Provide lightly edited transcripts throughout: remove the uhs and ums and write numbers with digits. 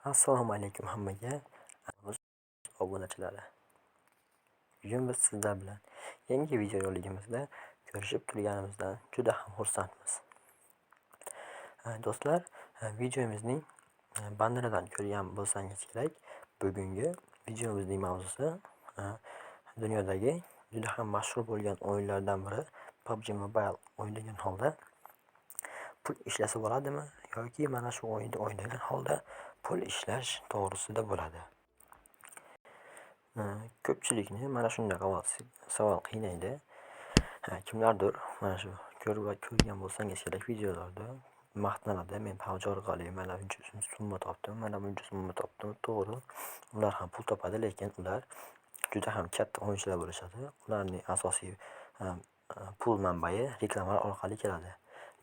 Assalomu alaykum hammaga, aziz obunachilari. Bugun biz sizlar bilan yangi video roligimizda ko'rishib turganimizdan juda ham xursandmiz. Do'stlar, videomizning bannerdan ko'rgan bo'lsangiz kerak, bugungi videomizning mavzusi dunyodagi juda ham mashhur bo'lgan o'yinlardan biri PUBG Mobile o'ynagan holda pul ishlasa bo'ladimi yoki mana shu o'yinni o'ynagan holda pul ishlash to'g'risida bo'ladi. Ko'pchilikni mana shunday savol qiynaydi. Kimlardir mana shu ko'rgan bo'lsangiz kerak videolarda maqtanadi. Men PUBG orqali mana buncha summa topdim, mana buncha summa topdim. To'g'ri, ular ham pul topadi, lekin ular juda ham katta o'yinchilar bo'lishadi. Ularning asosiy pul manbai reklamalar orqali keladi.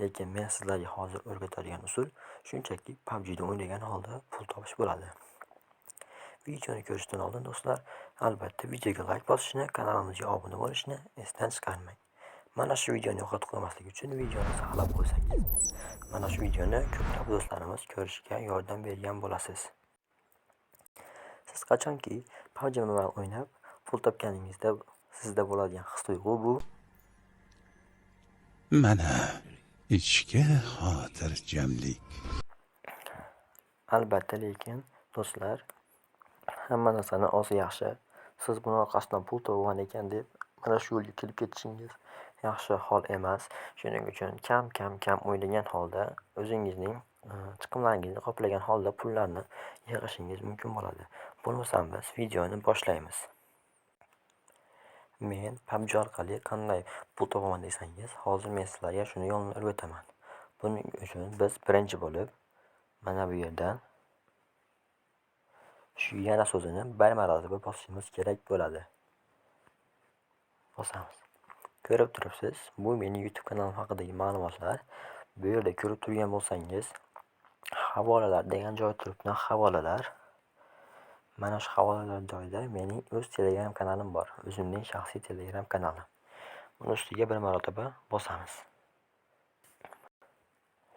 Lekin men sizlarga hozir o'rgatadigan usul shunchaki PUBG ni o'ynagan holda pul topish bo'ladi. Videoni ko'rishdan oldin do'stlar, albatta videoga like bosishni, kanalimizga obuna bo'lishni esdan chiqarmang. Mana shu videoni yo'qotib qo'ymaslik uchun videoni saqlab qo'ysangiz, mana shu videoni ko'plab do'stlarimiz ko'rishiga yordam bergan bo'lasiz. Siz qachonki PUBG Mobile o'ynab pul topganingizda sizda bo'ladigan his-tuyg'u bu mana ichki xotirjamlik. Albatta, lekin do'stlar, hamma narsani o'zi yaxshi. Siz buni orqasidan pul topgan ekan deb mana shu yo'lga kirib ketishingiz yaxshi hol emas. Shuning uchun kam o'ynagan holda o'zingizning chiqimlaringizni qoplagan holda pullarni yig'ishingiz mumkin bo'ladi. Bo'lmasam biz videoni boshlaymiz. Men PUBG orqali qanday pul topaman desangiz, hozir men sizlarga shuni yo'lni o'rgataman. Buning uchun biz birinchi bo'lib mana bu yerdan shu yana so'zini bir marotaba bosishimiz kerak bo'ladi. Bosamiz. Ko'rib turibsiz, bu mening YouTube kanalim haqidagi ma'lumotlar. Bu yerda ko'rib turgan bo'lsangiz, havolalar degan joy turibdi, havolalar. Mana shu havolalar joyida mening o'z Telegram kanalim bor. O'zimning shaxsiy Telegram kanalim. Buni ustiga bir marotaba bosamiz.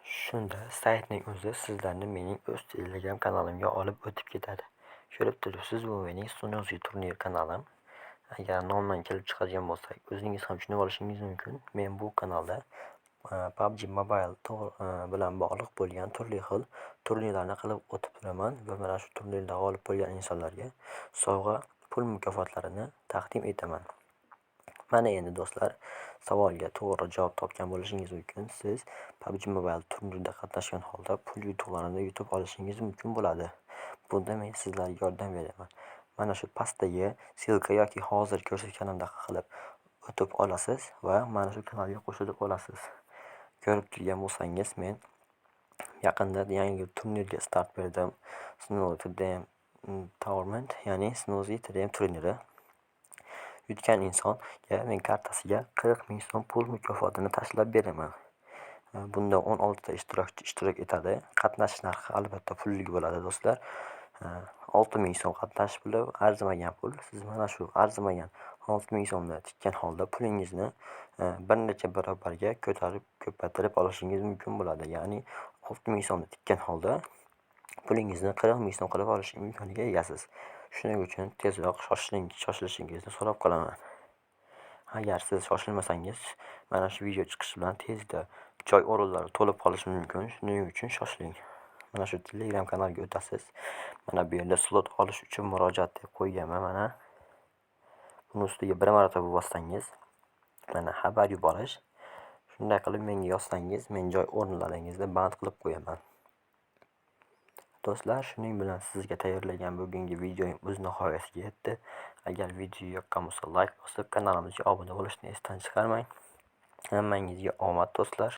Shunda saytning o'zi sizlarni mening o'z Telegram kanalimga olib o'tib ketadi. Ko'rib turibsiz, bu mening Sunozi turnir kanalim. Agar nomdan kelib chiqadigan bo'lsak, o'zingiz ham tushunib olishingiz mumkin. Men bu kanalda PUBG Mobile bilan bog'liq bo'lgan turli xil turnirlarni qilib o'tib turaman va mana shu turnirda g'olib bo'lgan insonlarga sovg'a pul mukofotlarini taqdim etaman. Mana endi do'stlar, savolga to'g'ri javob topgan bo'lishingiz mumkin. Siz PUBG Mobile turnirida qatnashgan holda pul yutuqlarini yutib olishingiz mumkin bo'ladi. Bunda men sizlarga yordam beraman. Mana shu pastdagi silka yoki hozir ko'rsatganimdek qilib o'tib olasiz va mana shu kanalga qo'shilib olasiz. Ko'rib turgan bo'lsangiz, men yaqinda yangi turnirga start berdim. Snowy TDM Tournament, ya'ni Snowy TDM turniri. Yutgan insonga men kartasiga 40 ming so'm pul mukofotini tashlab beraman. Bunda 16 ta ishtirokchi ishtirok etadi. Qatnashish narxi albatta pullik bo'ladi do'stlar. 6 ming so'm qatnashish puli arzimagan pul. Siz mana shu arzimagan 6 ming so'mni tikkan holda pulingizni bir necha barobarga ko'paytirib olishingiz mumkin bo'ladi. Ya'ni 6 ming so'mni tikkan holda pulingizni 40 ming so'm qilib olish imkoniga egasiz. Shuning uchun tezroq shoshilishingizni so'rab qolaman. Agar siz shoshilmasangiz, mana shu video chiqishi bilan tezda joy o'rinlari to'lib qolishi mumkin. Shuning uchun shoshiling. Mana shu Telegram kanalga o'tasiz. Mana bu yerda slot olish uchun murojaat deb qo'yganman mana. Buni ustiga bir marotaba bossangiz, mana xabar yuborish. Shunday qilib menga yozsangiz, men joy o'rinlaringizni band qilib qo'yaman. Do'stlar, shuning bilan sizga tayyorlagan bugungi videoim o'z nihoyasiga yetdi. Agar video yoqqan bo'lsa, like bosib, kanalimizga obuna bo'lishni esdan chiqarmang. Hammangizga omad do'stlar.